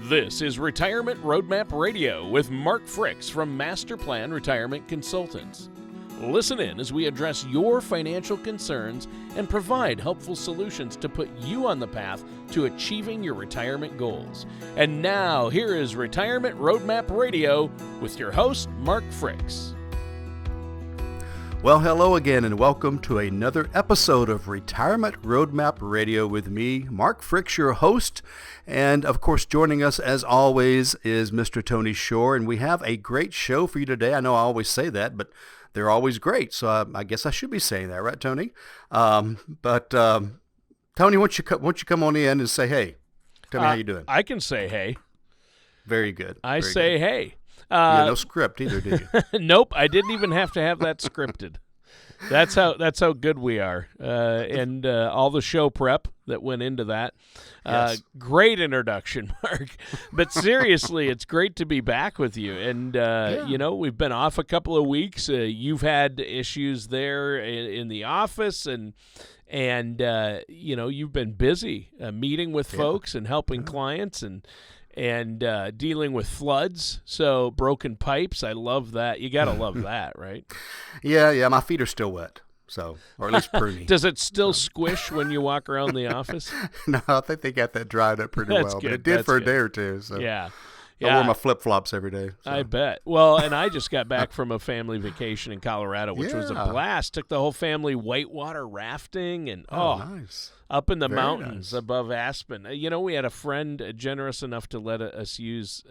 This is Retirement Roadmap Radio with Mark Fricks from Master Plan Retirement Consultants. Listen in as we address your financial concerns and provide helpful solutions to put you on the path to achieving your retirement goals. And now, here is Retirement Roadmap Radio with your host, Mark Fricks. Well, hello again, and welcome to another episode of Retirement Roadmap Radio with me, Mark Fricks, your host. And, of course, joining us, as always, is Mr. Tony Shore. And we have a great show for you today. I know I always say that, but they're always great. So I guess I should be saying that, right, Tony? Tony, why don't you come on in and say hey? Tell me how you doing. I can say hey. Very good. I say hey. No script either, do you? Nope, I didn't even have to have that scripted. That's how good we are, and all the show prep that went into that. Yes. Great introduction, Mark. But seriously, it's great to be back with you. And you know, we've been off a couple of weeks. You've had issues there in the office, and you know, you've been busy meeting with folks and helping clients and dealing with floods, so broken pipes. I love that. You got to love that, right? Yeah, my feet are still wet, so, or at least pruny. Does it still squish when you walk around the office? No, I think they got that dried up pretty That's well, good. but it did That's for good. a day or two. So Yeah. I wore my flip-flops every day. So. I bet. Well, and I just got back from a family vacation in Colorado, which was a blast. Took the whole family whitewater rafting, and nice. Up in the Very mountains nice. above Aspen. You know, we had a friend generous enough to let us use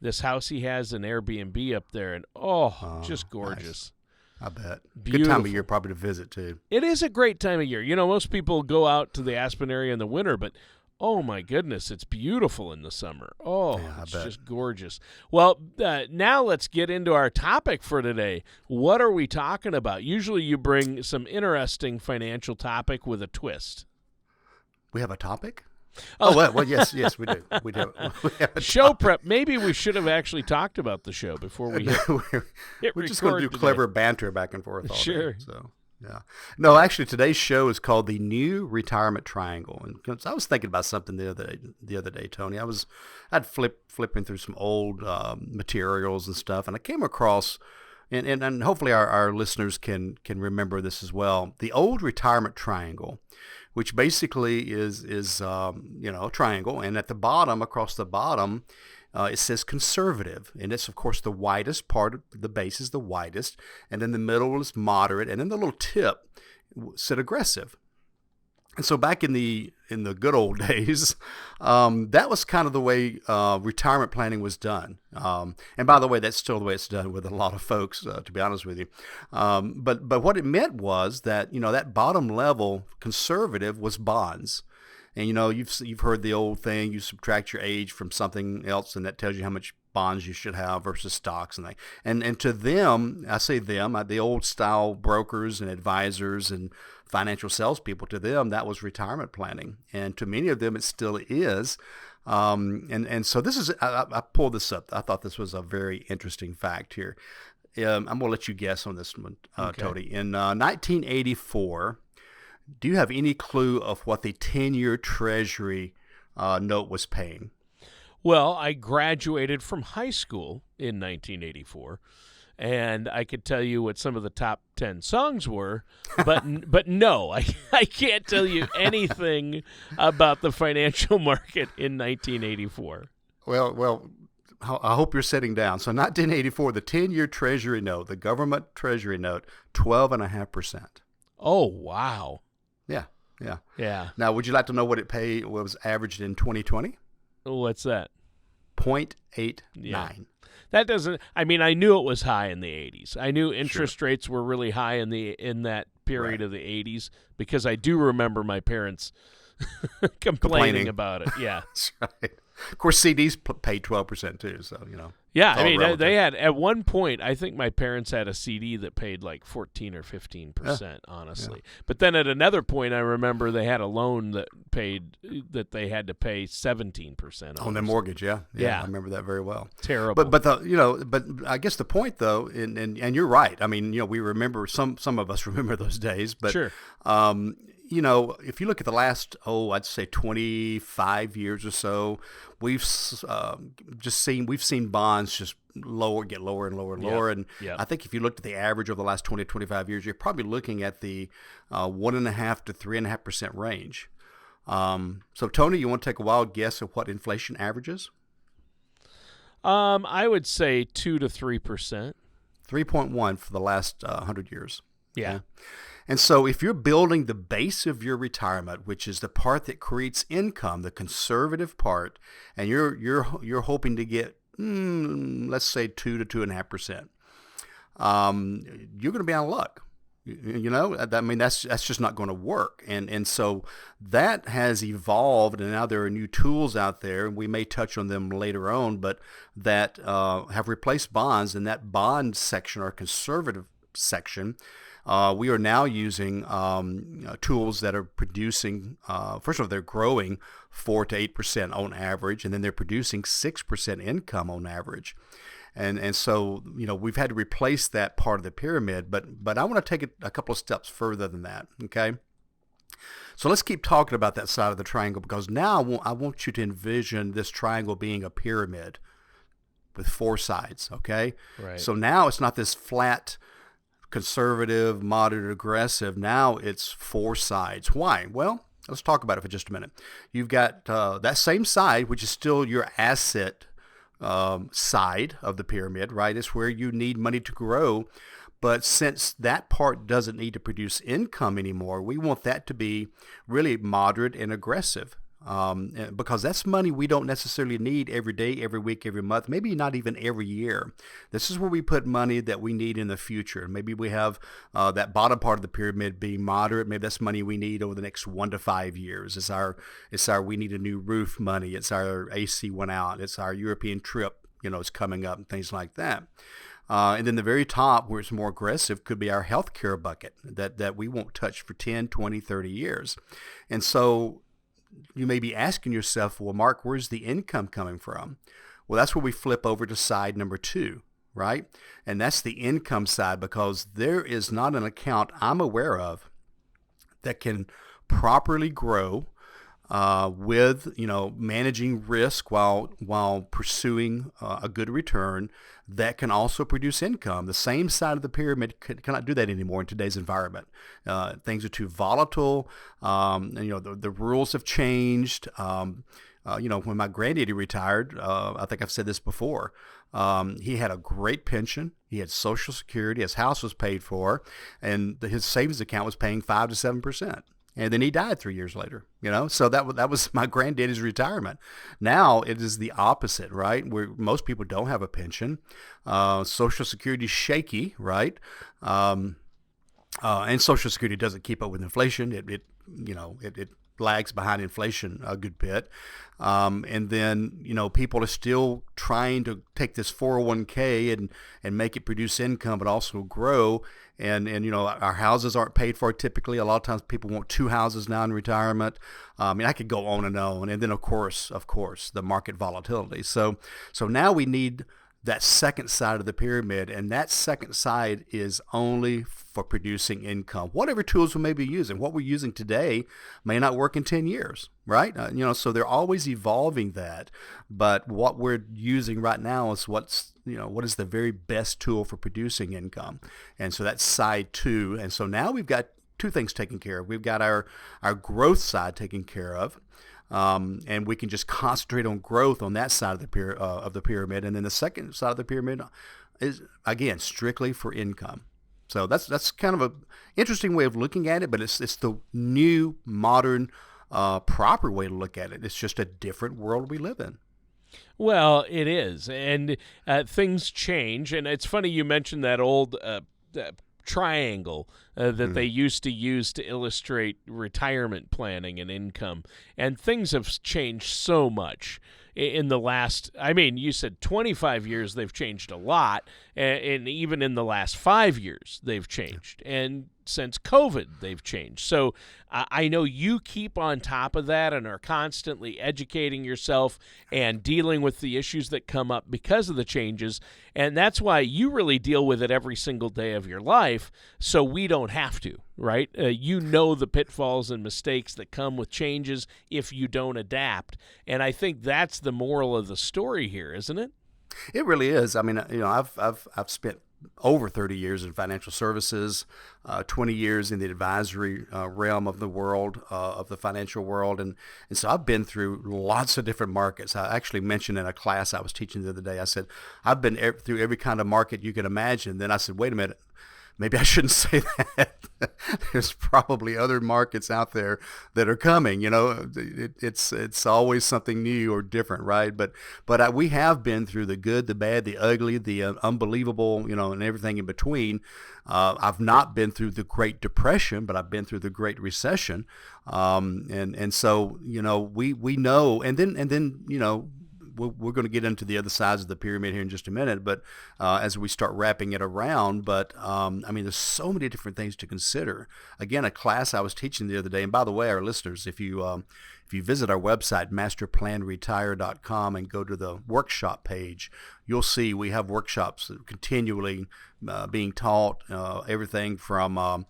this house he has, an Airbnb up there, and just gorgeous. Nice. I bet. Beautiful. Good time of year probably to visit, too. It is a great time of year. You know, most people go out to the Aspen area in the winter, but oh my goodness, it's beautiful in the summer. It's just gorgeous. Well, now let's get into our topic for today. What are we talking about? Usually you bring some interesting financial topic with a twist. We have a topic? Well, yes, we do. We have a Show topic. prep. Maybe we should have actually talked about the show before we hit We're just going to do record clever banter back and forth all Sure. day. So, yeah. No, actually, today's show is called The New Retirement Triangle. And 'cause I was thinking about something the other day, Tony. I'd flipping through some old materials and stuff, and I came across, and hopefully our listeners can remember this as well, the old retirement triangle, which basically is a triangle, and at the bottom, across the bottom, it says conservative, and it's, of course, the widest part of the base is the widest, and then the middle is moderate, and then the little tip said aggressive. And so back in the good old days, that was kind of the way retirement planning was done. And by the way, that's still the way it's done with a lot of folks, to be honest with you. But what it meant was that, that bottom level conservative was bonds. And, you've heard the old thing, you subtract your age from something else, and that tells you how much bonds you should have versus stocks and that. And to them, I say them, the old style brokers and advisors and financial salespeople, to them, that was retirement planning. And to many of them, it still is. And so this is, I pulled this up. I thought this was a very interesting fact here. I'm going to let you guess on this one, Okay. Tony. In 1984, do you have any clue of what the 10-year Treasury note was paying? Well, I graduated from high school in 1984, and I could tell you what some of the top 10 songs were, but no, I can't tell you anything about the financial market in 1984. Well, I hope you're sitting down. So 1984, the 10-year Treasury note, the government Treasury note, 12.5%. Oh, wow. Yeah. Now, would you like to know what it paid, what was averaged in 2020? What's that? 0.89. Yeah. That doesn't. I mean, I knew it was high in the 80s. I knew interest rates were really high in that period of the 80s because I do remember my parents complaining about it. Yeah, That's right. Of course, CDs paid 12% too. So Yeah, it's I all mean, relative. they had at one point. I think my parents had a CD that paid like 14 or 15%. Honestly, but then at another point, I remember they had a loan that they had to pay 17% on their mortgage. Yeah, Yeah. I remember that very well. Terrible. But I guess the point though, and you're right. I mean, we remember some of us remember those days, but Sure. if you look at the last, I'd say 25 years or so, we've seen bonds just get lower and lower and Yep. lower. And Yep. I think if you looked at the average over the last 20 to 25 years, you're probably looking at the 1.5 to 3.5% range. So Tony, you want to take a wild guess at what inflation averages? I would say 2 to 3%. 3.1 for the last 100 years. Yeah. Okay? And so if you're building the base of your retirement, which is the part that creates income, the conservative part, and you're hoping to get, let's say 2 to 2.5%, you're going to be out of luck. That's just not going to work. And so that has evolved, and now there are new tools out there, and we may touch on them later on, but that have replaced bonds. In that bond section, or conservative section, we are now using tools that are producing, first of all, they're growing 4 to 8% on average, and then they're producing 6% income on average. And so, we've had to replace that part of the pyramid, but I want to take it a couple of steps further than that, okay? So let's keep talking about that side of the triangle, because now I want you to envision this triangle being a pyramid with 4 sides, okay? Right. So now it's not this flat conservative, moderate, aggressive. Now it's 4 sides. Why? Well, let's talk about it for just a minute. You've got that same side, which is still your asset side of the pyramid, right? It's where you need money to grow. But since that part doesn't need to produce income anymore, we want that to be really moderate and aggressive. Because that's money we don't necessarily need every day, every week, every month, maybe not even every year. This is where we put money that we need in the future. Maybe we have that bottom part of the pyramid being moderate. Maybe that's money we need over the next 1 to 5 years. It's our we need a new roof money. It's our AC went out. It's our European trip, is coming up, and things like that. And then the very top, where it's more aggressive, could be our healthcare bucket that we won't touch for 10, 20, 30 years. And so you may be asking yourself, well, Mark, where's the income coming from? Well, that's where we flip over to side number 2, right? And that's the income side, because there is not an account I'm aware of that can properly grow with managing risk while pursuing a good return, that can also produce income. The same side of the pyramid cannot do that anymore in today's environment. Things are too volatile. The rules have changed. When my granddaddy retired, I think I've said this before, he had a great pension. He had Social Security. His house was paid for, and his savings account was paying 5 to 7%. And then he died 3 years later, So that was my granddaddy's retirement. Now it is the opposite, right? Where most people don't have a pension. Social Security is shaky, right? And Social Security doesn't keep up with inflation. It lags behind inflation a good bit. And then, people are still trying to take this 401k and make it produce income, but also grow. And our houses aren't paid for typically. A lot of times people want 2 houses now in retirement. I could go on and on. And then, of course, the market volatility. So now we need that second side of the pyramid, and that second side is only for producing income. Whatever tools we may be using, what we're using today may not work in 10 years, right? So they're always evolving that. But what we're using right now is what is the very best tool for producing income. And so that's side 2. And so now we've got 2 things taken care of. We've got our growth side taken care of. And we can just concentrate on growth on that side of the pyramid. And then the second side of the pyramid is, again, strictly for income. So that's kind of an interesting way of looking at it, but it's the new, modern, proper way to look at it. It's just a different world we live in. Well, it is, and things change. And it's funny you mentioned that old triangle that they used to use to illustrate retirement planning and income. And things have changed so much in the last, you said 25 years, they've changed a lot. And even in the last 5 years, they've changed. And since COVID they've changed. So I know you keep on top of that and are constantly educating yourself and dealing with the issues that come up because of the changes. And that's why you really deal with it every single day of your life, so we don't have to, right? You know the pitfalls and mistakes that come with changes if you don't adapt. And I think that's the moral of the story here, isn't it? It really is. I mean, I've spent over 30 years in financial services, 20 years in the advisory realm of the world, of the financial world. And so I've been through lots of different markets. I actually mentioned in a class I was teaching the other day, I said, I've been through every kind of market you can imagine. Then I said, wait a minute. Maybe I shouldn't say that. There's probably other markets out there that are coming. It's always something new or different, right? But we have been through the good, the bad, the ugly, the unbelievable, and everything in between. I've not been through the Great Depression, but I've been through the Great Recession, and so we know, and then we're going to get into the other sides of the pyramid here in just a minute, but as we start wrapping it around. But I mean, there's so many different things to consider. Again, a class I was teaching the other day, and by the way, our listeners, if you visit our website, masterplanretire.com, and go to the workshop page, you'll see we have workshops continually being taught, everything from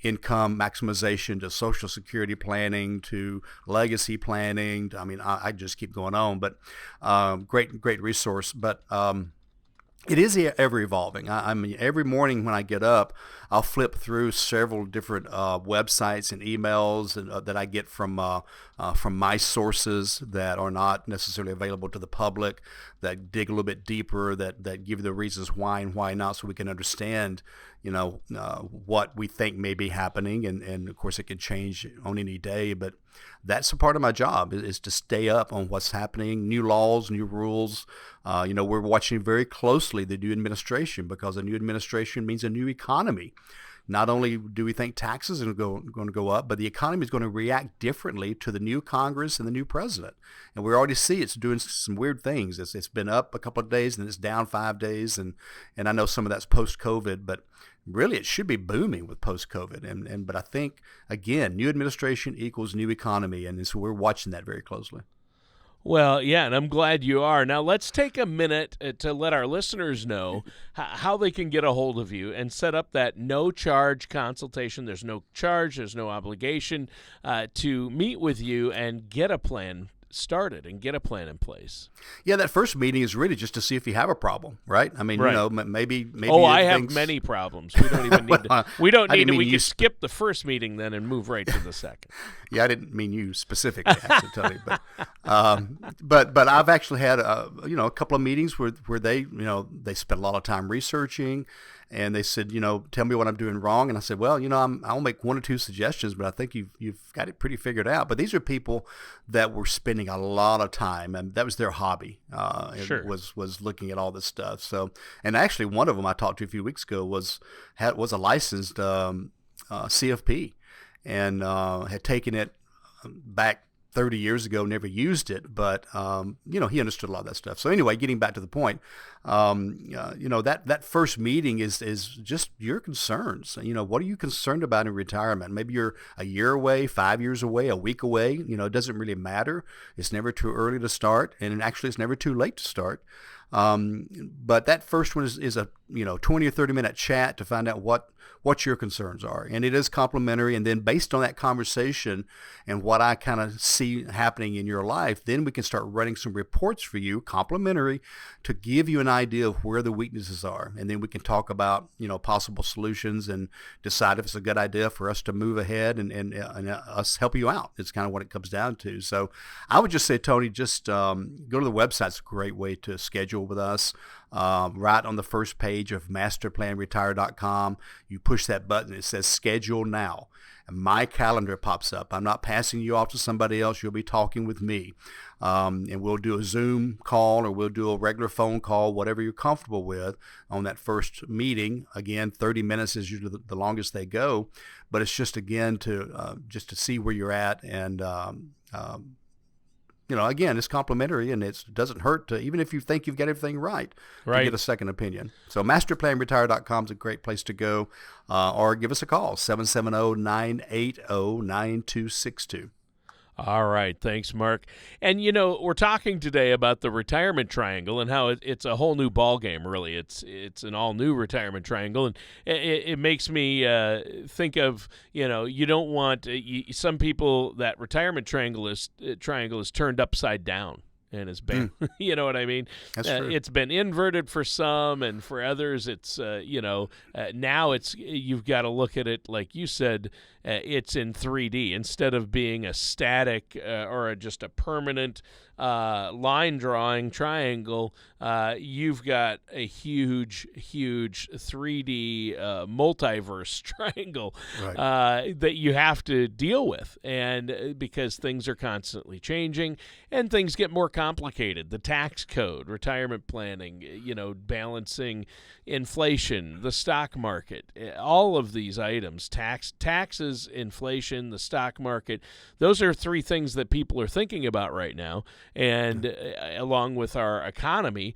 income maximization to Social Security planning to legacy planning. I mean, I just keep going on, but great resource. But it is ever evolving. I mean, every morning when I get up, I'll flip through several different websites and emails that I get from my sources that are not necessarily available to the public, that dig a little bit deeper, that give the reasons why and why not, so we can understand, what we think may be happening. And of course, it can change on any day, but that's a part of my job is to stay up on what's happening, new laws, new rules. We're watching very closely the new administration, because a new administration means a new economy. Not only do we think taxes are going to go up, but the economy is going to react differently to the new Congress and the new president. And we already see it's doing some weird things. It's been up a couple of days and it's down 5 days. And I know some of that's post-COVID, but really it should be booming with post-COVID. But I think, again, new administration equals new economy. And so we're watching that very closely. Well, yeah, and I'm glad you are. Now, let's take a minute to let our listeners know how they can get a hold of you and set up that no-charge consultation. There's no charge, there's no obligation to meet with you and get a plan started and get a plan in place. Yeah, that first meeting is really just to see if you have a problem, right? I mean, right. Maybe. Oh, I have many problems. We don't even need to. We don't need to. We can skip the first meeting then and move right to the second. Yeah, I didn't mean you specifically, actually, Tony. But I've actually had a couple of meetings where they spent a lot of time researching. And they said, tell me what I'm doing wrong. And I said, well, I'll make one or two suggestions, but I think you've got it pretty figured out. But these are people that were spending a lot of time, and that was their hobby. Sure. Was looking at all this stuff. So, and actually, one of them I talked to a few weeks ago was a licensed CFP, and had taken it back 30 years ago, never used it, but he understood a lot of that stuff. So anyway, getting back to the point, that first meeting is just your concerns. What are you concerned about in retirement? Maybe you're a year away, 5 years away, a week away. It doesn't really matter. It's never too early to start, and actually, it's never too late to start. But that first one is a 20 or 30 minute chat to find out what your concerns are, and it is complimentary. And then based on that conversation and what I kind of see happening in your life, then we can start running some reports for you, complimentary, to give you an idea of where the weaknesses are, and then we can talk about possible solutions and decide if it's a good idea for us to move ahead and us help you out. It's kind of what it comes down to. So I would just say, Tony, just go to the website. It's a great way to schedule with us. Right on the first page of masterplanretire.com, you push that button. It says schedule now, and my calendar pops up. I'm not passing you off to somebody else. You'll be talking with me, and we'll do a Zoom call or we'll do a regular phone call, whatever you're comfortable with on that first meeting. Again, 30 minutes is usually the longest they go, but it's just, again, to see where you're at and again, it's complimentary, and it doesn't hurt to, even if you think you've got everything right, to get a second opinion. So masterplanretire.com is a great place to go, or give us a call, 770-980-9262. All right. Thanks, Mark. And, we're talking today about the retirement triangle and how it's a whole new ballgame, really. It's an all-new retirement triangle. And it makes me think of, you don't want some people, that retirement triangle is turned upside down. And it's been, you know what I mean? That's true. It's been inverted for some, and for others, it's, now you've got to look at it, like you said, it's in 3D. Instead of being a static or just a permanent line drawing triangle, you've got a huge 3D multiverse triangle that you have to deal with, and because things are constantly changing and things get more complicated. The tax code, retirement planning, balancing inflation, the stock market, all of these items, taxes, inflation, the stock market, those are three things that people are thinking about right now. And along with our economy,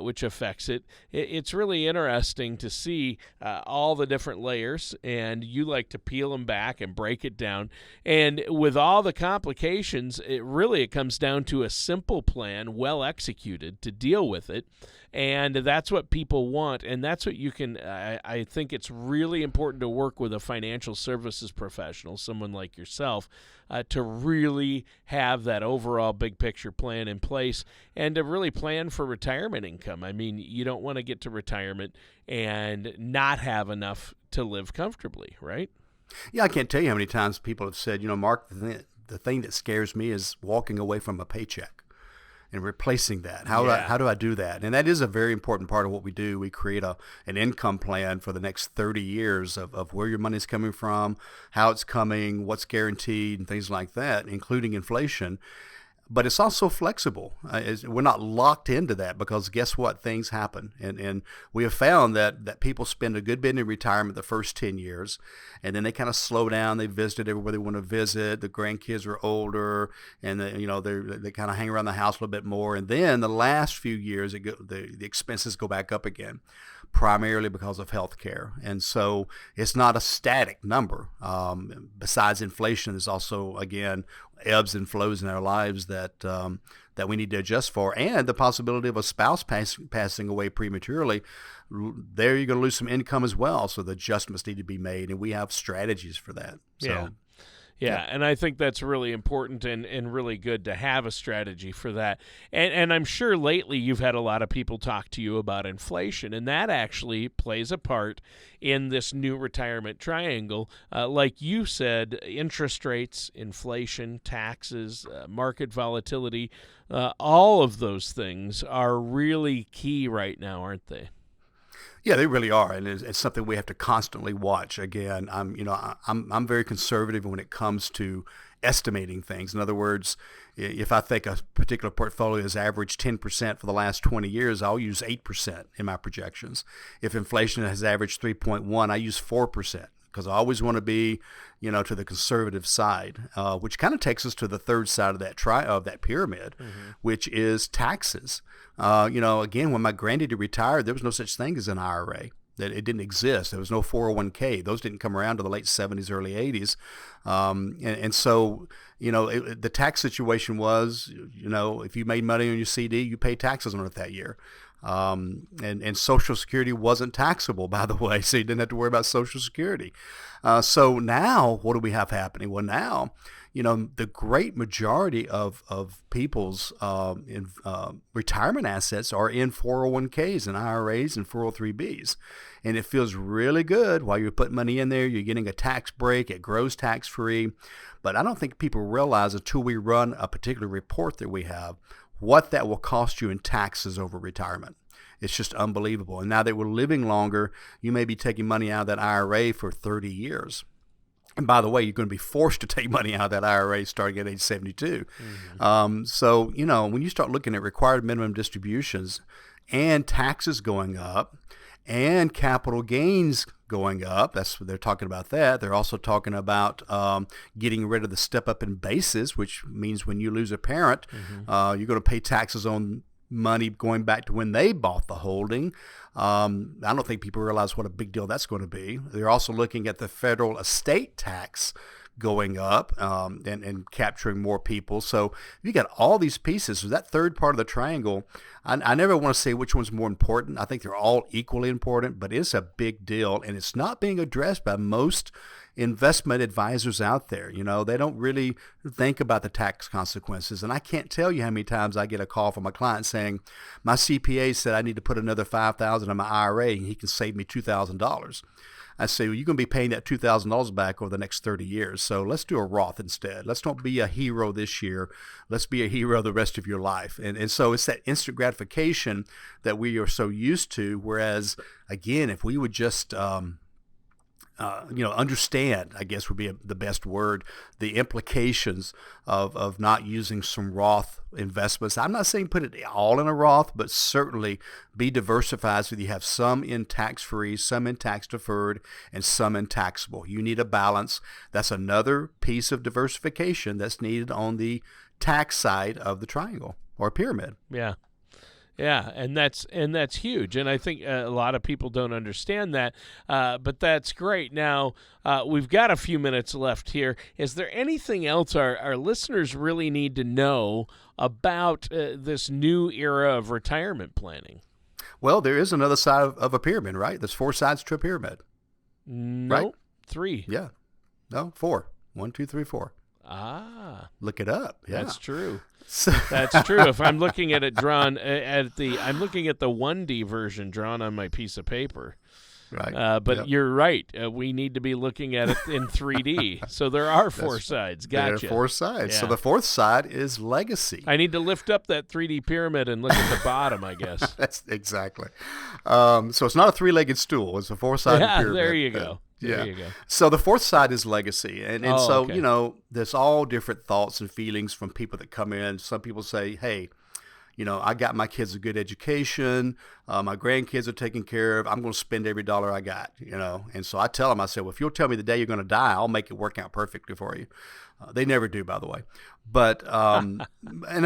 which affects it, it's really interesting to see all the different layers, and you like to peel them back and break it down. And with all the complications, it comes down to a simple plan, well executed, to deal with it. And that's what people want, and that's what you can, I think it's really important to work with a financial services professional, someone like yourself, to really have that overall big picture plan in place and to really plan for retirement income. I mean, you don't want to get to retirement and not have enough to live comfortably, right? Yeah, I can't tell you how many times people have said, Mark, the thing that scares me is walking away from a paycheck and replacing that. How do I do that? And that is a very important part of what we do. We create an income plan for the next 30 years of where your money's coming from, how it's coming, what's guaranteed, and things like that, including inflation. But it's also flexible. We're not locked into that, because guess what? Things happen. And we have found that people spend a good bit in retirement the first 10 years, and then they kind of slow down. They visit everywhere they want to visit. The grandkids are older, and they kind of hang around the house a little bit more. And then the last few years, the expenses go back up again, primarily because of health care. And so it's not a static number. Besides inflation, there's also, again, ebbs and flows in our lives that we need to adjust for, and the possibility of a spouse passing away prematurely. There you're going to lose some income as well, so the adjustments need to be made, and we have strategies for that. Yeah, and I think that's really important and really good to have a strategy for that. And I'm sure lately you've had a lot of people talk to you about inflation, and that actually plays a part in this new retirement triangle. Like you said, interest rates, inflation, taxes, market volatility, all of those things are really key right now, aren't they? Yeah, they really are, and it's something we have to constantly watch. Again, I'm very conservative when it comes to estimating things. In other words, if I think a particular portfolio has averaged 10% for the last 20 years, I'll use 8% in my projections. If inflation has averaged 3.1, I use 4%. Because I always want to be, to the conservative side, which kind of takes us to the third side of that pyramid, which is taxes. Again, when my granddaddy retired, there was no such thing as an IRA. That it didn't exist. There was no 401k. Those didn't come around to the late 70s, early 80s. And so, the tax situation was, if you made money on your CD, you pay taxes on it that year. And Social Security wasn't taxable, by the way, so you didn't have to worry about Social Security. So now, what do we have happening? Well, now, the great majority of people's retirement assets are in 401ks and IRAs and 403bs. And it feels really good while you're putting money in there. You're getting a tax break. It grows tax-free. But I don't think people realize until we run a particular report that we have what that will cost you in taxes over retirement. It's just unbelievable. And now that we're living longer, you may be taking money out of that IRA for 30 years. And by the way, you're going to be forced to take money out of that IRA starting at age 72. So, when you start looking at required minimum distributions and taxes going up, and capital gains going up. That's what they're talking about. That they're also talking about getting rid of the step up in basis, which means when you lose a parent, you're going to pay taxes on money going back to when they bought the holding. I don't think people realize what a big deal that's going to be. They're also looking at the federal estate tax going up and capturing more people. So you got all these pieces. So that third part of the triangle, I never want to say which one's more important. I think they're all equally important, but it's a big deal, and it's not being addressed by most investment advisors out there. You know, they don't really think about the tax consequences. And I can't tell you how many times I get a call from a client saying, my CPA said I need to put another $5,000 in my IRA and he can save me $2,000. I say, well, you're going to be paying that $2,000 back over the next 30 years. So let's do a Roth instead. Let's don't be a hero this year. Let's be a hero the rest of your life. And so it's that instant gratification that we are so used to. Whereas, again, if we would just understand, I guess would be the best word, the implications of not using some Roth investments. I'm not saying put it all in a Roth, but certainly be diversified so that you have some in tax-free, some in tax-deferred, and some in taxable. You need a balance. That's another piece of diversification that's needed on the tax side of the triangle or pyramid. Yeah. Yeah, and that's huge, and I think a lot of people don't understand that, but that's great. Now, we've got a few minutes left here. Is there anything else our listeners really need to know about this new era of retirement planning? Well, there is another side of a pyramid, right? There's 4 sides to a pyramid. No, right? 3. Yeah. No, 4. 1, 2, 3, 4. Ah, look it up. Yeah. That's true. That's true. If I'm looking at it drawn I'm looking at the 1D version drawn on my piece of paper. Right. But yep. You're right. We need to be looking at it in 3D. So there are 4 sides. Gotcha. There are 4 sides. Yeah. So the 4th side is legacy. I need to lift up that 3D pyramid and look at the bottom, I guess. That's exactly. So it's not a 3-legged stool. It's a 4-sided pyramid. There you go. Yeah. There you go. So the 4th side is legacy. And so, okay. you know, there's all different thoughts and feelings from people that come in. Some people say, hey, you know, I got my kids a good education. My grandkids are taken care of. I'm going to spend every dollar I got, you know. And so I tell them, I say, well, if you'll tell me the day you're going to die, I'll make it work out perfectly for you. They never do, by the way. But and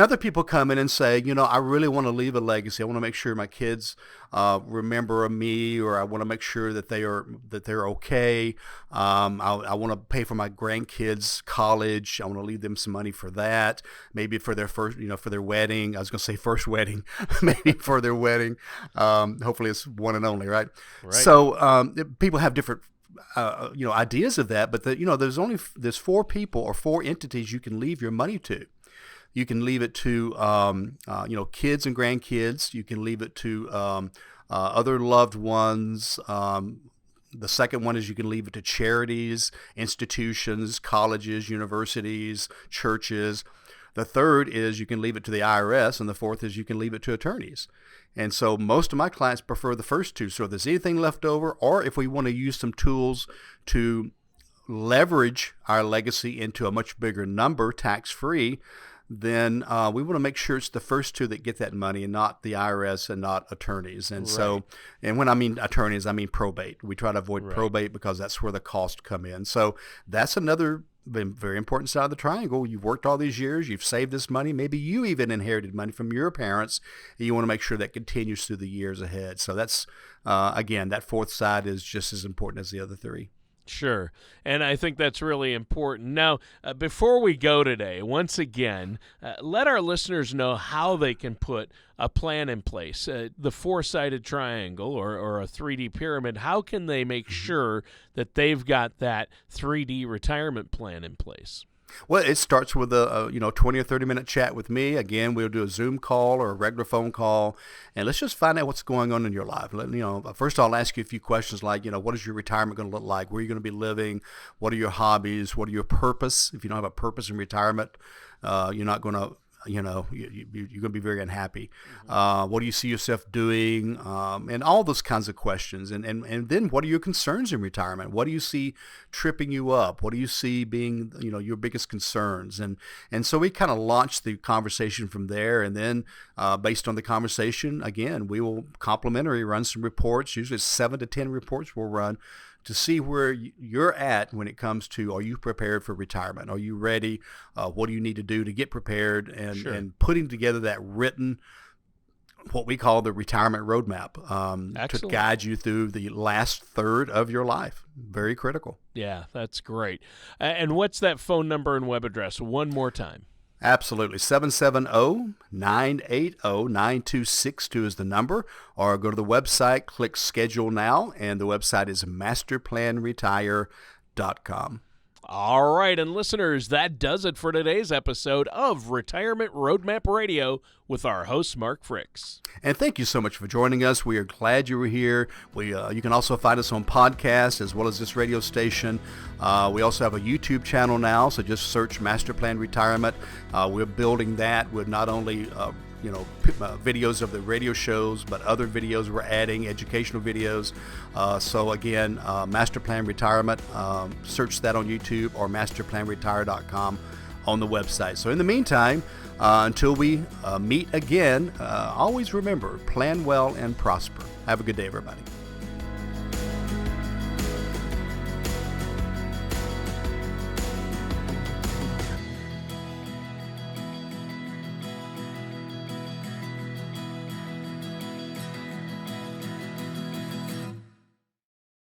other people come in and say, you know, I really want to leave a legacy. I want to make sure my kids remember me, or I want to make sure that they're okay. I want to pay for my grandkids' college. I want to leave them some money for that. Maybe for their first, you know, for their wedding. I was going to say first wedding, maybe for their wedding. Hopefully, it's one and only, right? So people have different ideas of that, but there's 4 people or 4 entities you can leave your money to. You can leave it to kids and grandkids. You can leave it to other loved ones. The second one is you can leave it to charities, institutions, colleges, universities, churches. The third is you can leave it to the IRS, and the fourth is you can leave it to attorneys. And so most of my clients prefer the first 2. So if there's anything left over, or if we want to use some tools to leverage our legacy into a much bigger number, tax-free, then we want to make sure it's the first 2 that get that money and not the IRS and not attorneys. And so, and when I mean attorneys, I mean probate. We try to avoid probate because that's where the costs come in. So that's another very important side of the triangle. You've worked all these years. You've saved this money. Maybe you even inherited money from your parents. And you want to make sure that continues through the years ahead. So that's, again, that 4th side is just as important as the other 3. Sure. And I think that's really important. Now, before we go today, once again, let our listeners know how they can put a plan in place. The 4-sided triangle or a 3D pyramid, how can they make sure that they've got that 3D retirement plan in place? Well, it starts with a 20 or 30-minute chat with me. Again, we'll do a Zoom call or a regular phone call, and let's just find out what's going on in your life. First I'll ask you a few questions like, what is your retirement going to look like? Where are you going to be living? What are your hobbies? What are your purpose? If you don't have a purpose in retirement, you're not going to you're going to be very unhappy. What do you see yourself doing? And all those kinds of questions. And then what are your concerns in retirement? What do you see tripping you up? What do you see being, your biggest concerns? And so we kind of launched the conversation from there. And then based on the conversation, again, we will complimentary run some reports. Usually 7 to 10 reports we'll run to see where you're at when it comes to, are you prepared for retirement? Are you ready? What do you need to do to get prepared? And putting together that written, what we call the retirement roadmap, to guide you through the last third of your life. Very critical. Yeah, that's great. And what's that phone number and web address? One more time. Absolutely. 770-980-9262 is the number, or go to the website, click Schedule Now, and the website is masterplanretire.com. All right, and listeners, that does it for today's episode of Retirement Roadmap Radio with our host, Mark Fricks. And thank you so much for joining us. We are glad you were here. You can also find us on podcasts as well as this radio station. We also have a YouTube channel now, so just search Master Plan Retirement. We're building that with not only videos of the radio shows, but other videos we're adding, educational videos. So again, Master Plan Retirement, search that on YouTube or masterplanretire.com on the website. So in the meantime, until we meet again, always remember, plan well and prosper. Have a good day, everybody.